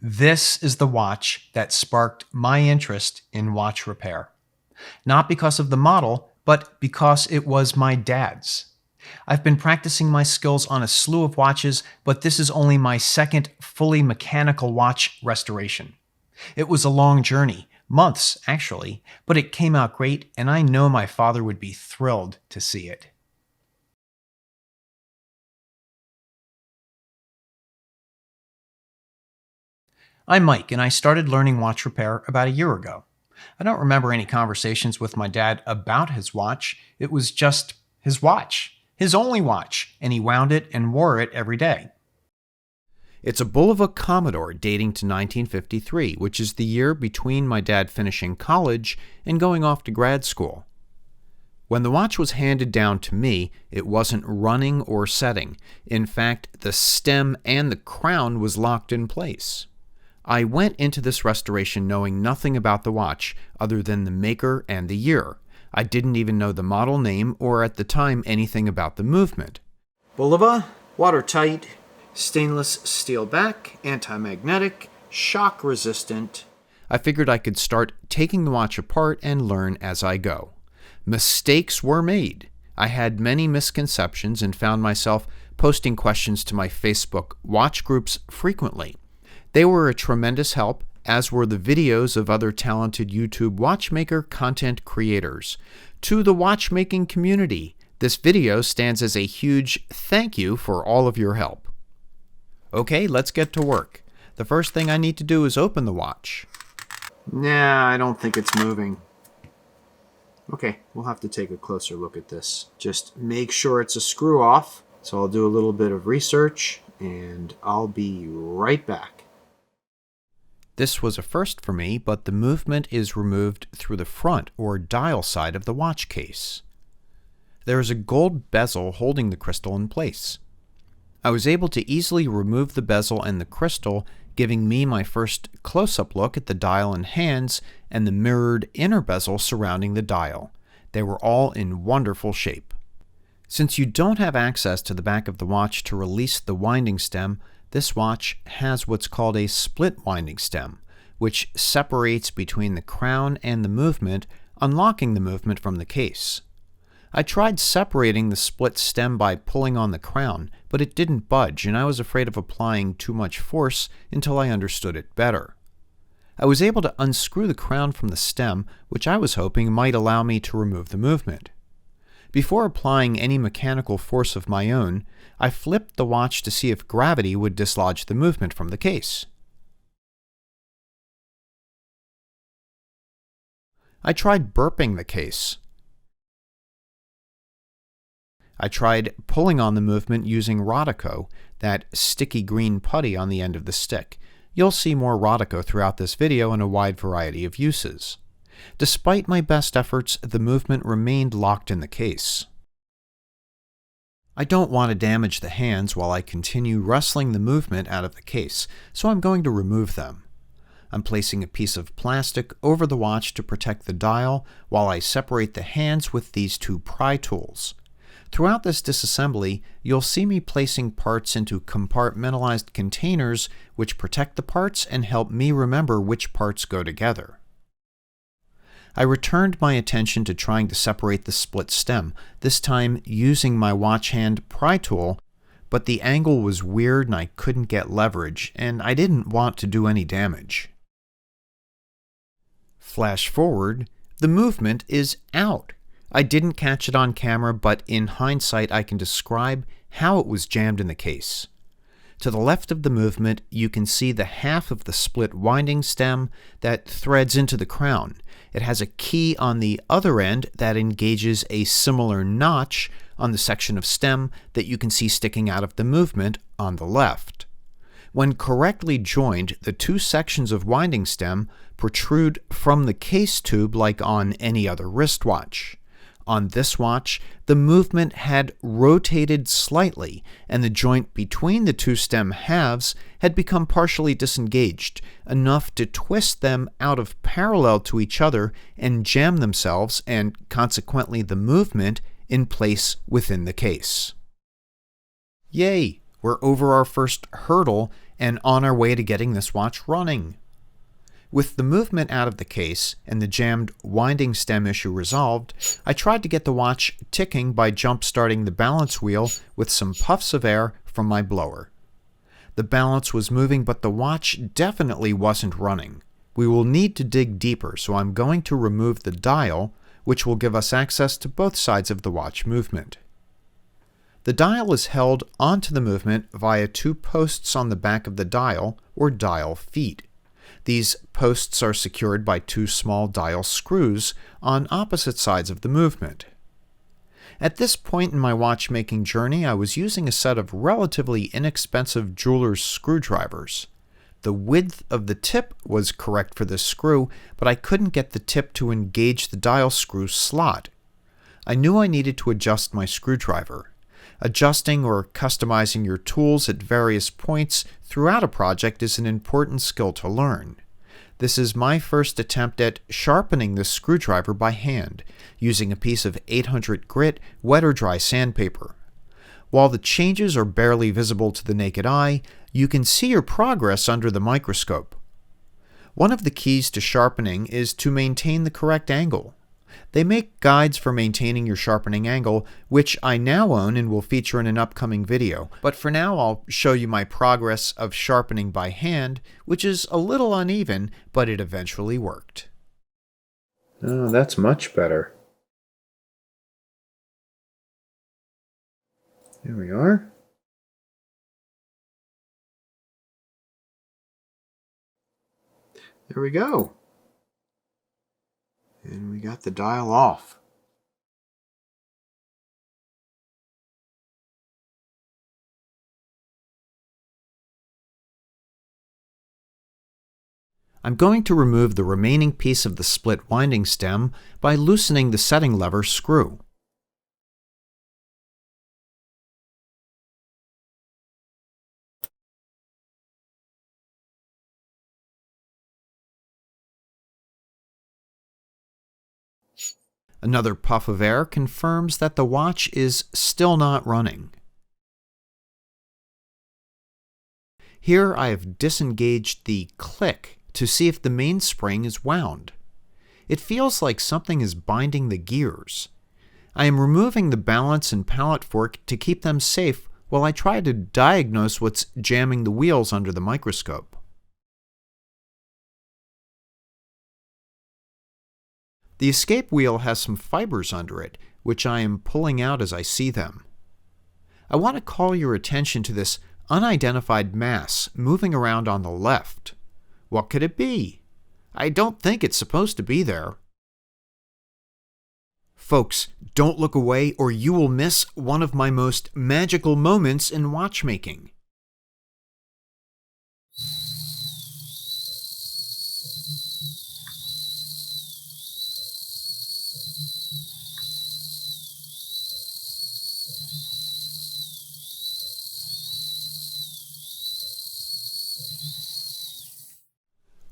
This is the watch that sparked my interest in watch repair. Not because of the model, but because it was my dad's. I've been practicing my skills on a slew of watches, but this is only my second fully mechanical watch restoration. It was a long journey, months actually, but it came out great, and I know my father would be thrilled to see it. I'm Mike, and I started learning watch repair about a year ago. I don't remember any conversations with my dad about his watch. It was just his watch, his only watch, and he wound it and wore it every day. It's a Bulova Commodore dating to 1953, which is the year between my dad finishing college and going off to grad school. When the watch was handed down to me, it wasn't running or setting. In fact, the stem and the crown was locked in place. I went into this restoration knowing nothing about the watch other than the maker and the year. I didn't even know the model name or at the time anything about the movement. Bulova, watertight, stainless steel back, anti-magnetic, shock resistant. I figured I could start taking the watch apart and learn as I go. Mistakes were made. I had many misconceptions and found myself posting questions to my Facebook watch groups frequently. They were a tremendous help, as were the videos of other talented YouTube watchmaker content creators. To the watchmaking community, this video stands as a huge thank you for all of your help. Okay, let's get to work. The first thing I need to do is open the watch. Nah, I don't think it's moving. Okay, we'll have to take a closer look at this. Just make sure it's a screw off. So I'll do a little bit of research and I'll be right back. This was a first for me, but the movement is removed through the front or dial side of the watch case. There is a gold bezel holding the crystal in place. I was able to easily remove the bezel and the crystal, giving me my first close-up look at the dial and hands and the mirrored inner bezel surrounding the dial. They were all in wonderful shape. Since you don't have access to the back of the watch to release the winding stem, this watch has what's called a split winding stem, which separates between the crown and the movement, unlocking the movement from the case. I tried separating the split stem by pulling on the crown, but it didn't budge, and I was afraid of applying too much force until I understood it better. I was able to unscrew the crown from the stem, which I was hoping might allow me to remove the movement. Before applying any mechanical force of my own, I flipped the watch to see if gravity would dislodge the movement from the case. I tried burping the case. I tried pulling on the movement using Rodico, that sticky green putty on the end of the stick. You'll see more Rodico throughout this video in a wide variety of uses. Despite my best efforts, the movement remained locked in the case. I don't want to damage the hands while I continue wrestling the movement out of the case, so I'm going to remove them. I'm placing a piece of plastic over the watch to protect the dial while I separate the hands with these two pry tools. Throughout this disassembly, you'll see me placing parts into compartmentalized containers which protect the parts and help me remember which parts go together. I returned my attention to trying to separate the split stem, this time using my watch hand pry tool, but the angle was weird and I couldn't get leverage, and I didn't want to do any damage. Flash forward, the movement is out. I didn't catch it on camera, but in hindsight I can describe how it was jammed in the case. To the left of the movement, you can see the half of the split winding stem that threads into the crown. It has a key on the other end that engages a similar notch on the section of stem that you can see sticking out of the movement on the left. When correctly joined, the two sections of winding stem protrude from the case tube like on any other wristwatch. On this watch, the movement had rotated slightly, and the joint between the two stem halves had become partially disengaged, enough to twist them out of parallel to each other and jam themselves and, consequently, the movement in place within the case. Yay! We're over our first hurdle, and on our way to getting this watch running. With the movement out of the case and the jammed winding stem issue resolved, I tried to get the watch ticking by jump-starting the balance wheel with some puffs of air from my blower. The balance was moving, but the watch definitely wasn't running. We will need to dig deeper, so I'm going to remove the dial, which will give us access to both sides of the watch movement. The dial is held onto the movement via 2 posts on the back of the dial, or dial feet. These posts are secured by 2 small dial screws on opposite sides of the movement. At this point in my watchmaking journey, I was using a set of relatively inexpensive jeweler's screwdrivers. The width of the tip was correct for this screw, but I couldn't get the tip to engage the dial screw slot. I knew I needed to adjust my screwdriver. Adjusting or customizing your tools at various points throughout a project is an important skill to learn. This is my first attempt at sharpening this screwdriver by hand, using a piece of 800 grit wet or dry sandpaper. While the changes are barely visible to the naked eye, you can see your progress under the microscope. One of the keys to sharpening is to maintain the correct angle. They make guides for maintaining your sharpening angle, which I now own and will feature in an upcoming video. But for now, I'll show you my progress of sharpening by hand, which is a little uneven, but it eventually worked. Oh, that's much better. There we are. There we go. And we got the dial off. I'm going to remove the remaining piece of the split winding stem by loosening the setting lever screw. Another puff of air confirms that the watch is still not running. Here I have disengaged the click to see if the mainspring is wound. It feels like something is binding the gears. I am removing the balance and pallet fork to keep them safe while I try to diagnose what's jamming the wheels under the microscope. The escape wheel has some fibers under it, which I am pulling out as I see them. I want to call your attention to this unidentified mass moving around on the left. What could it be? I don't think it's supposed to be there. Folks, don't look away or you will miss one of my most magical moments in watchmaking.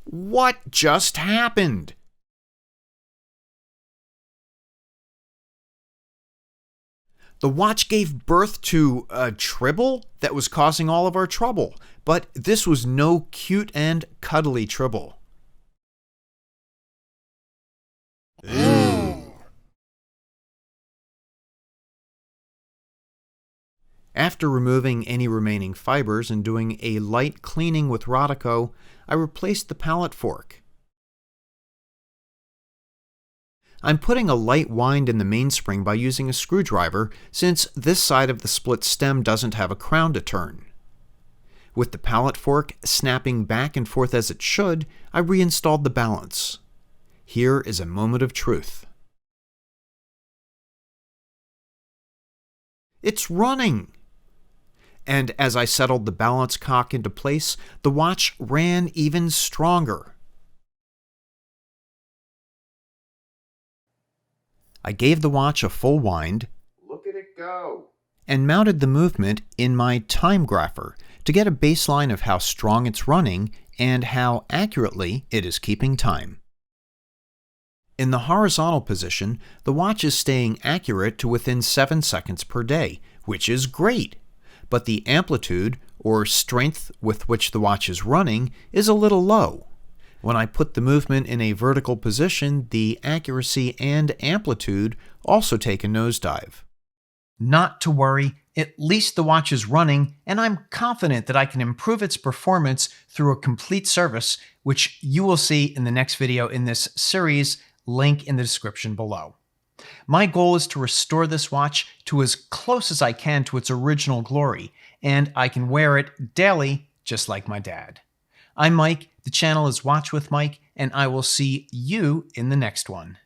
What just happened? The watch gave birth to a tribble that was causing all of our trouble, but this was no cute and cuddly tribble. After removing any remaining fibers and doing a light cleaning with Rodico, I replaced the pallet fork. I'm putting a light wind in the mainspring by using a screwdriver, since this side of the split stem doesn't have a crown to turn. With the pallet fork snapping back and forth as it should, I reinstalled the balance. Here is a moment of truth. It's running! And as I settled the balance cock into place, the watch ran even stronger. I gave the watch a full wind, look at it go, and mounted the movement in my Timegrapher to get a baseline of how strong it's running and how accurately it is keeping time. In the horizontal position, the watch is staying accurate to within 7 seconds per day, which is great. But the amplitude, or strength with which the watch is running, is a little low. When I put the movement in a vertical position, the accuracy and amplitude also take a nosedive. Not to worry, at least the watch is running, and I'm confident that I can improve its performance through a complete service, which you will see in the next video in this series, link in the description below. My goal is to restore this watch to as close as I can to its original glory, and I can wear it daily just like my dad. I'm Mike, the channel is Watch with Mike, and I will see you in the next one.